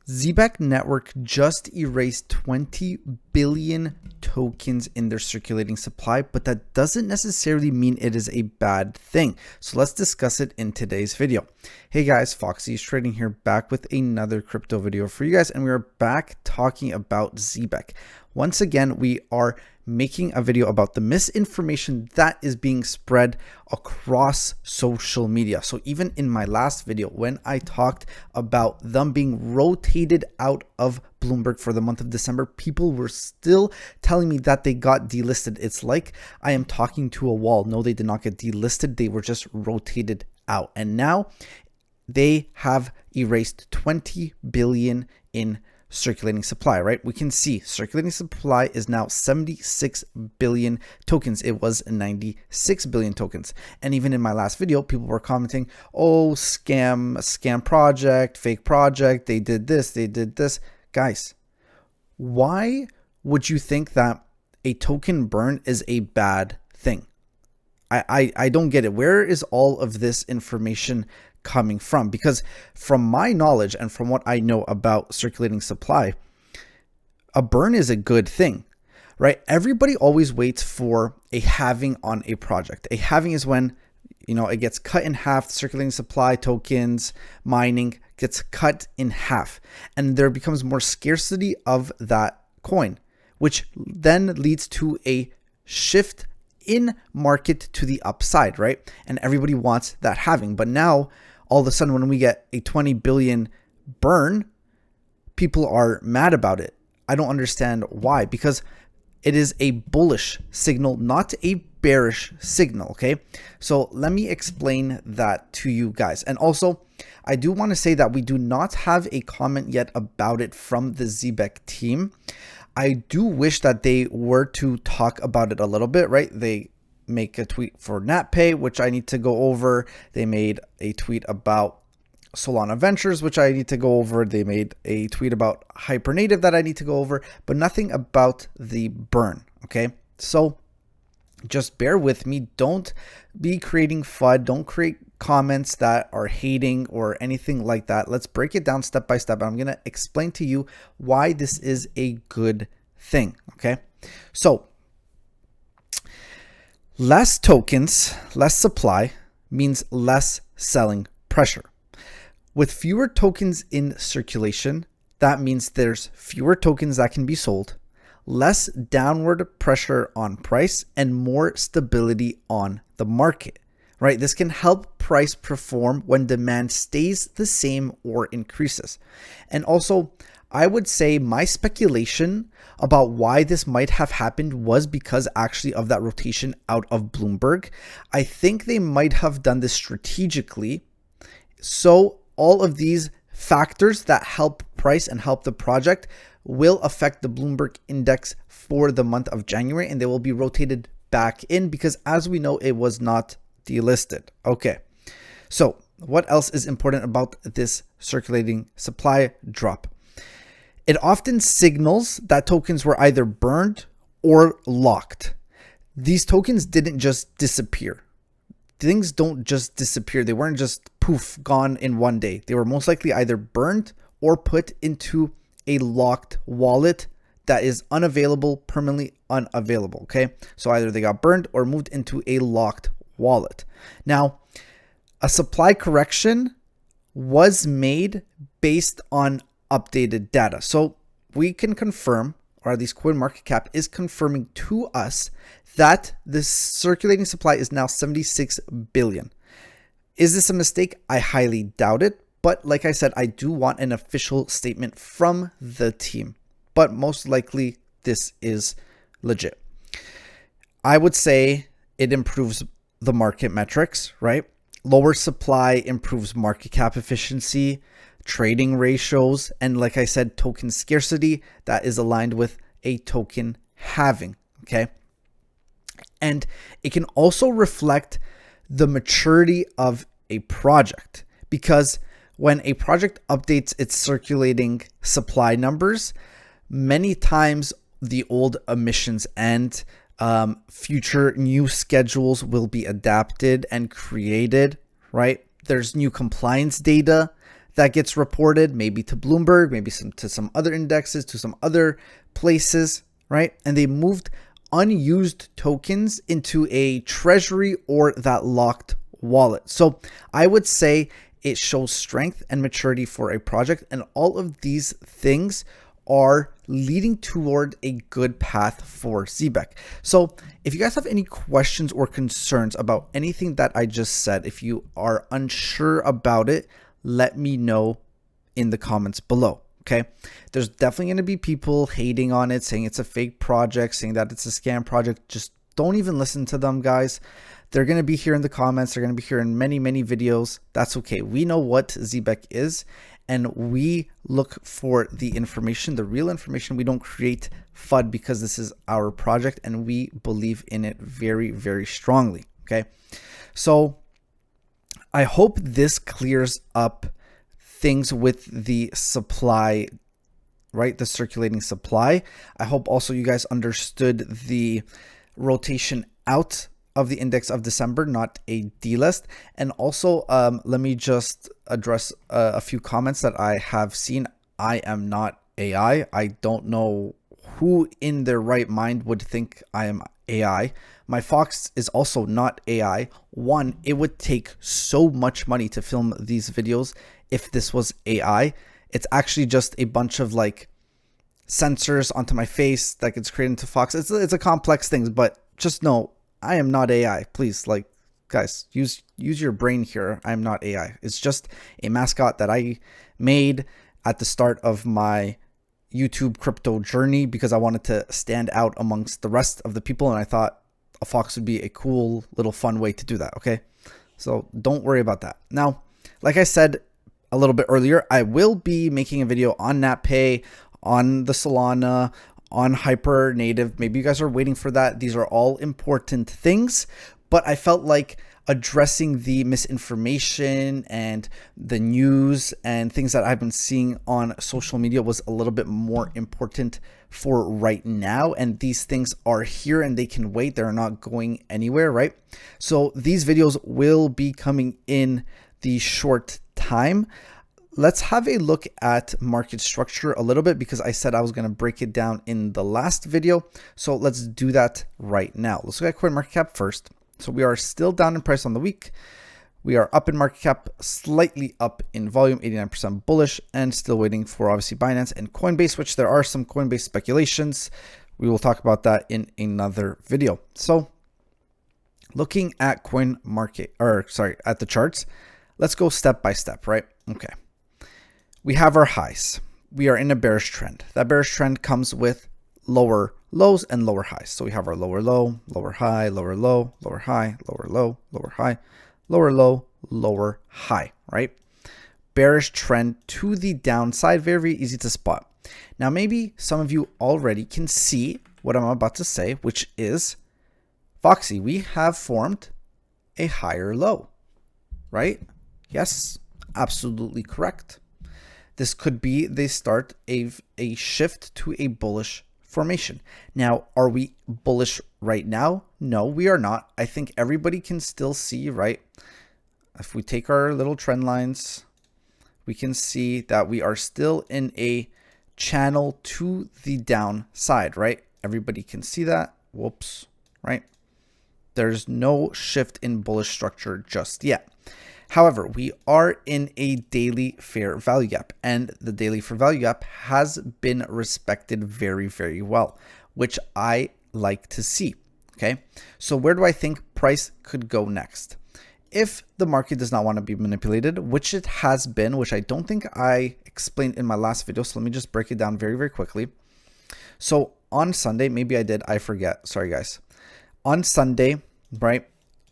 Zebec network just erased 20 billion tokens in their circulating supply, but that doesn't necessarily mean it is a bad thing. So let's discuss it in today's video. Hey guys, Foxy is Trading here, back with another crypto video for you guys, and we are back talking about Zebec. Once again, we are making a video about the misinformation that is being spread across social media. So even in my last video, when I talked about them being rotated out of Bloomberg for the month of December, people were still telling me that they got delisted. It's like I am talking to a wall. No, they did not get delisted. They were just rotated out. And now they have erased 20 billion in circulating supply, right? We can see circulating supply is now 76 billion tokens. It was 96 billion tokens. And even in my last video, people were commenting, oh, scam project, fake project. They did this, they did this. Guys, why would you think that a token burn is a bad thing? I don't get it. Where is all of this information coming from? Because from my knowledge and from what I know about circulating supply, a burn is a good thing, right? Everybody always waits for a halving on a project. A halving is when, it gets cut in half. The circulating supply, tokens, mining gets cut in half, and there becomes more scarcity of that coin, which then leads to a shift in market to the upside, right? And everybody wants that halving. But now, all of a sudden, when we get a 20 billion burn, people are mad about it. I don't understand why, because it is a bullish signal, not a bearish signal, okay? So let me explain that to you guys. And also, I do want to say that we do not have a comment yet about it from the Zebec team. I do wish that they were to talk about it a little bit, right? They make a tweet for NatPay, which I need to go over. They made a tweet about Solana Ventures, which I need to go over. They made a tweet about Hypernative that I need to go over, but nothing about the burn, okay? So just bear with me. Don't be creating FUD. Don't create comments that are hating or anything like that. Let's break it down step by step. I'm going to explain to you why this is a good thing, okay? So less tokens, less supply means less selling pressure. With fewer tokens in circulation, that means there's fewer tokens that can be sold, less downward pressure on price, and more stability on the market, right? This can help price perform when demand stays the same or increases. And also, I would say my speculation about why this might have happened was because actually of that rotation out of Bloomberg. I think they might have done this strategically. So all of these factors that help price and help the project will affect the Bloomberg index for the month of January, and they will be rotated back in because, as we know, it was not delisted. Okay, so what else is important about this circulating supply drop? It often signals that tokens were either burned or locked. These tokens didn't just disappear. Things don't just disappear. They weren't just poof, gone in one day. They were most likely either burned or put into a locked wallet that is unavailable, permanently unavailable, okay? So either they got burned or moved into a locked wallet. Now, a supply correction was made based on updated data. So we can confirm, or at least CoinMarketCap is confirming to us, that this circulating supply is now 76 billion. Is this a mistake? I highly doubt it. But like I said, I do want an official statement from the team. But most likely this is legit. I would say it improves the market metrics, right? Lower supply improves market cap efficiency, trading ratios, and like I said, token scarcity that is aligned with a token halving, okay? And it can also reflect the maturity of a project, because when a project updates its circulating supply numbers, many times the old emissions end, future new schedules will be adapted and created, right? There's new compliance data that gets reported, maybe to Bloomberg, maybe to some other indexes, to some other places, right? And they moved unused tokens into a treasury or that locked wallet. So I would say it shows strength and maturity for a project, and all of these things are leading toward a good path for Zebec. So if you guys have any questions or concerns about anything that I just said, if you are unsure about it, let me know in the comments below. Okay, there's definitely going to be people hating on it, saying it's a fake project, saying that it's a scam project. Just don't even listen to them, guys. They're going to be here in the comments. They're going to be here in many, many videos. That's okay. We know what Zebec is, and we look for the information, the real information. We don't create FUD because this is our project and we believe in it very, very strongly. Okay, so I hope this clears up things with the supply, right? The circulating supply. I hope also you guys understood the rotation out of the index of December, not a delist. And also, let me just address a few comments that I have seen. I am not AI. I don't know who in their right mind would think I am AI. My Fox is also not AI. One, it would take so much money to film these videos if this was AI. It's actually just a bunch of like sensors onto my face that gets created into Fox. It's a complex thing, but just know I am not AI. Please, like, guys, use your brain here. I am not AI. It's just a mascot that I made at the start of my YouTube crypto journey because I wanted to stand out amongst the rest of the people, and I thought a fox would be a cool little fun way to do that. Okay, so don't worry about that. Now, like I said a little bit earlier, I will be making a video on NatPay, on the Solana, on Hyper Native. Maybe you guys are waiting for that. These are all important things, but I felt like addressing the misinformation and the news and things that I've been seeing on social media was a little bit more important for right now. And these things are here and they can wait. They're not going anywhere, right? So these videos will be coming in the short time. Let's have a look at market structure a little bit because I said I was going to break it down in the last video. So let's do that right now. Let's look at CoinMarketCap first. So we are still down in price on the week. We are up in market cap, slightly up in volume, 89% bullish, and still waiting for obviously Binance and Coinbase, which there are some Coinbase speculations. We will talk about that in another video. So looking at at the charts, let's go step by step, right? Okay. We have our highs. We are in a bearish trend. That bearish trend comes with lower lows and lower highs. So we have our lower low, lower high, lower low, lower high, lower low, lower high, lower low, lower high, right? Bearish trend to the downside, very, very easy to spot. Now, maybe some of you already can see what I'm about to say, which is, Foxy, we have formed a higher low, right? Yes, absolutely correct. This could be the start of a shift to a bullish formation. Now, are we bullish right now? No, we are not. I think everybody can still see, right? If we take our little trend lines, we can see that we are still in a channel to the downside, right? Everybody can see that. Whoops, right? There's no shift in bullish structure just yet. However, we are in a daily fair value gap, and the daily fair value gap has been respected very, very well, which I like to see. Okay, so where do I think price could go next? If the market does not want to be manipulated, which it has been, which I don't think I explained in my last video, so let me just break it down very, very quickly. So on Sunday, maybe I did, I forget, sorry guys. On Sunday, right,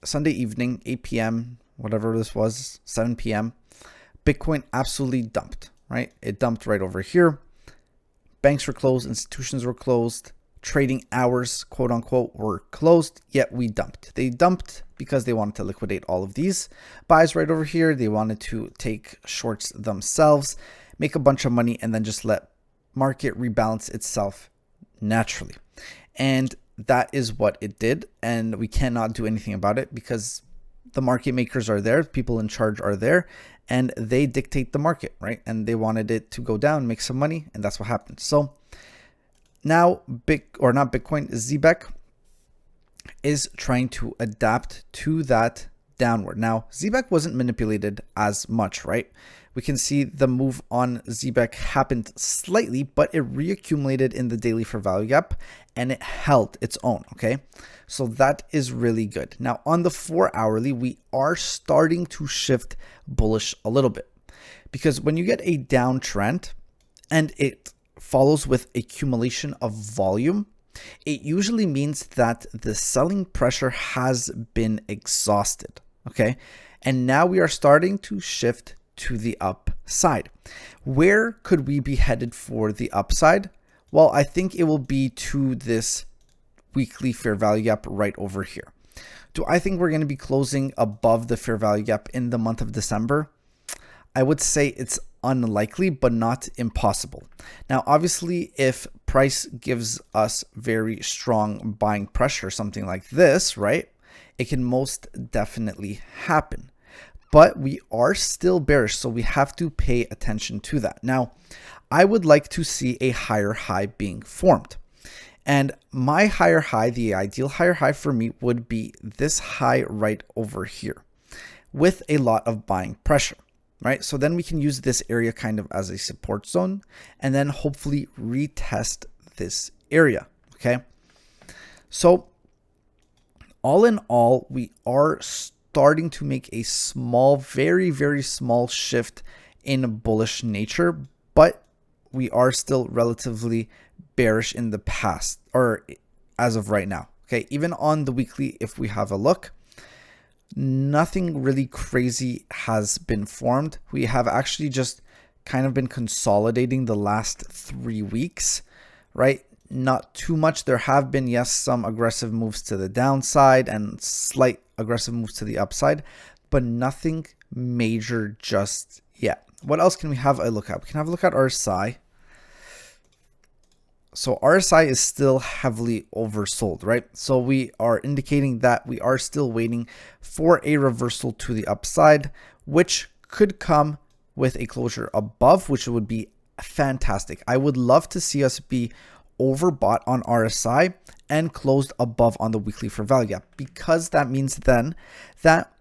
Sunday evening, 8 p.m., whatever this was, 7 p.m., Bitcoin absolutely dumped, right? It dumped right over here. Banks were closed, institutions were closed, trading hours, quote unquote, were closed, yet we dumped. They dumped because they wanted to liquidate all of these buys right over here. They wanted to take shorts themselves, make a bunch of money, and then just let market rebalance itself naturally. And that is what it did, and we cannot do anything about it because the market makers are there, people in charge are there, and they dictate the market, right? And they wanted it to go down, make some money, and that's what happened. So now Zebec is trying to adapt to that downward. Now, Zebec wasn't manipulated as much, right? We can see the move on Zebec happened slightly, but it reaccumulated in the daily fair value gap and it held its own, okay? So that is really good. Now, on the 4 hourly, we are starting to shift bullish a little bit, because when you get a downtrend and it follows with accumulation of volume, it usually means that the selling pressure has been exhausted, okay? And now we are starting to shift to the upside. Where could we be headed for the upside? Well, I think it will be to this weekly fair value gap right over here. Do I think we're going to be closing above the fair value gap in the month of December? I would say it's unlikely, but not impossible. Now, obviously, if price gives us very strong buying pressure, something like this, right, it can most definitely happen. But we are still bearish, so we have to pay attention to that. Now, I would like to see a higher high being formed. And my higher high, the ideal higher high for me, would be this high right over here with a lot of buying pressure, right? So then we can use this area kind of as a support zone and then hopefully retest this area, okay? So all in all, we are starting to make a small, very, very small shift in bullish nature, but we are still relatively bearish in the past, or as of right now. Okay, even on the weekly, if we have a look, nothing really crazy has been formed. We have actually just kind of been consolidating the last 3 weeks, right? Not too much. There have been, yes, some aggressive moves to the downside and slight aggressive moves to the upside, but nothing major just yet. What else can we have a look at? We can have a look at RSI. So RSI is still heavily oversold, right? So we are indicating that we are still waiting for a reversal to the upside, which could come with a closure above, which would be fantastic. I would love to see us be overbought on RSI and closed above on the weekly fair value gap, because that means then that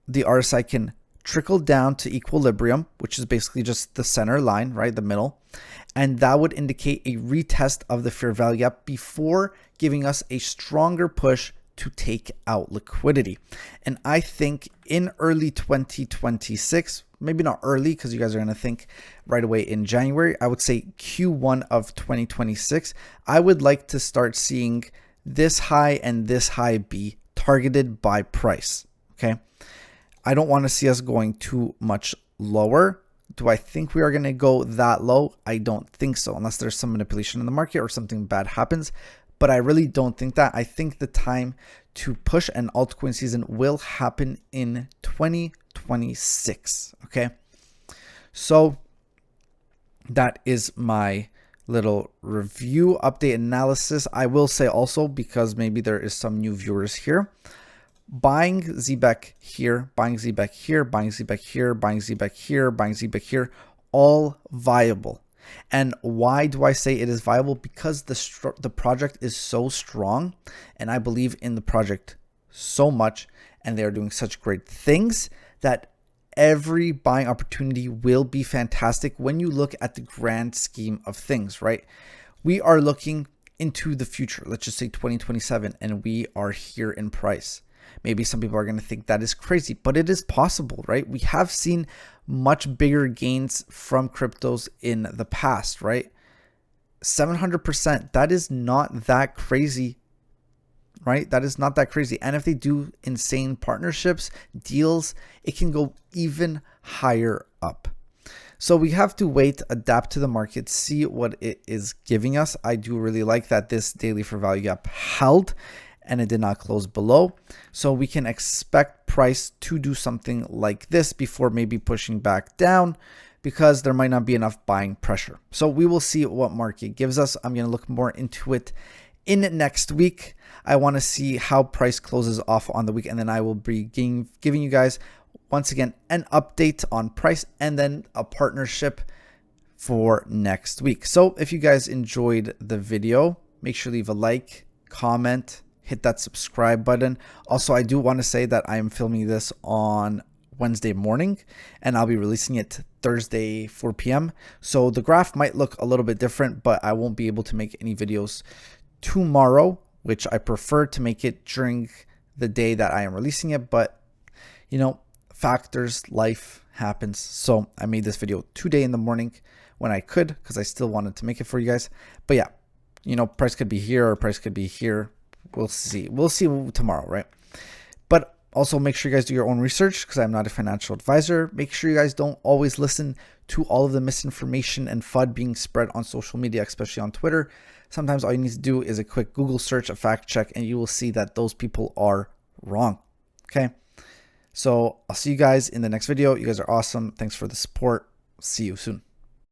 the RSI can trickle down to equilibrium, which is basically just the center line, right, the middle, and that would indicate a retest of the fair value gap before giving us a stronger push to take out liquidity. And I think in early 2026, maybe not early because you guys are going to think right away in January, I would say Q1 of 2026, I would like to start seeing this high and this high be targeted by price, okay? I don't want to see us going too much lower. Do I think we are going to go that low? I don't think so, unless there's some manipulation in the market or something bad happens. But I really don't think that. I think the time to push an altcoin season will happen in 2026, okay? So that is my little review, update, analysis. I will say also, because maybe there is some new viewers here, buying Zebec here, buying Zebec here, buying Zebec here, buying Zebec here, buying Zebec here, all viable. And why do I say it is viable? Because the project is so strong, and I believe in the project so much, and they are doing such great things that every buying opportunity will be fantastic when you look at the grand scheme of things, right? We are looking into the future, let's just say 2027, and we are here in price. Maybe some people are going to think that is crazy, but it is possible, right? We have seen much bigger gains from cryptos in the past, right? 700%, that is not that crazy, right? That is not that crazy. And if they do insane partnerships, deals, it can go even higher up. So we have to wait, adapt to the market, see what it is giving us. I do really like that this daily fair value gap held and it did not close below. So we can expect price to do something like this before maybe pushing back down, because there might not be enough buying pressure. So we will see what market gives us. I'm going to look more into it in next week. I want to see how price closes off on the week, and then I will be giving you guys once again, an update on price and then a partnership for next week. So if you guys enjoyed the video, make sure to leave a like, comment, hit that subscribe button. Also, I do want to say that I am filming this on Wednesday morning and I'll be releasing it Thursday 4 p.m. So the graph might look a little bit different, but I won't be able to make any videos tomorrow, which I prefer to make it during the day that I am releasing it. But you know, factors, life happens. So I made this video today in the morning when I could, because I still wanted to make it for you guys. But yeah, you know, price could be here or price could be here. We'll see. We'll see tomorrow, right? But also make sure you guys do your own research, because I'm not a financial advisor. Make sure you guys don't always listen to all of the misinformation and FUD being spread on social media, especially on Twitter. Sometimes all you need to do is a quick Google search, a fact check, and you will see that those people are wrong. Okay. So I'll see you guys in the next video. You guys are awesome. Thanks for the support. See you soon.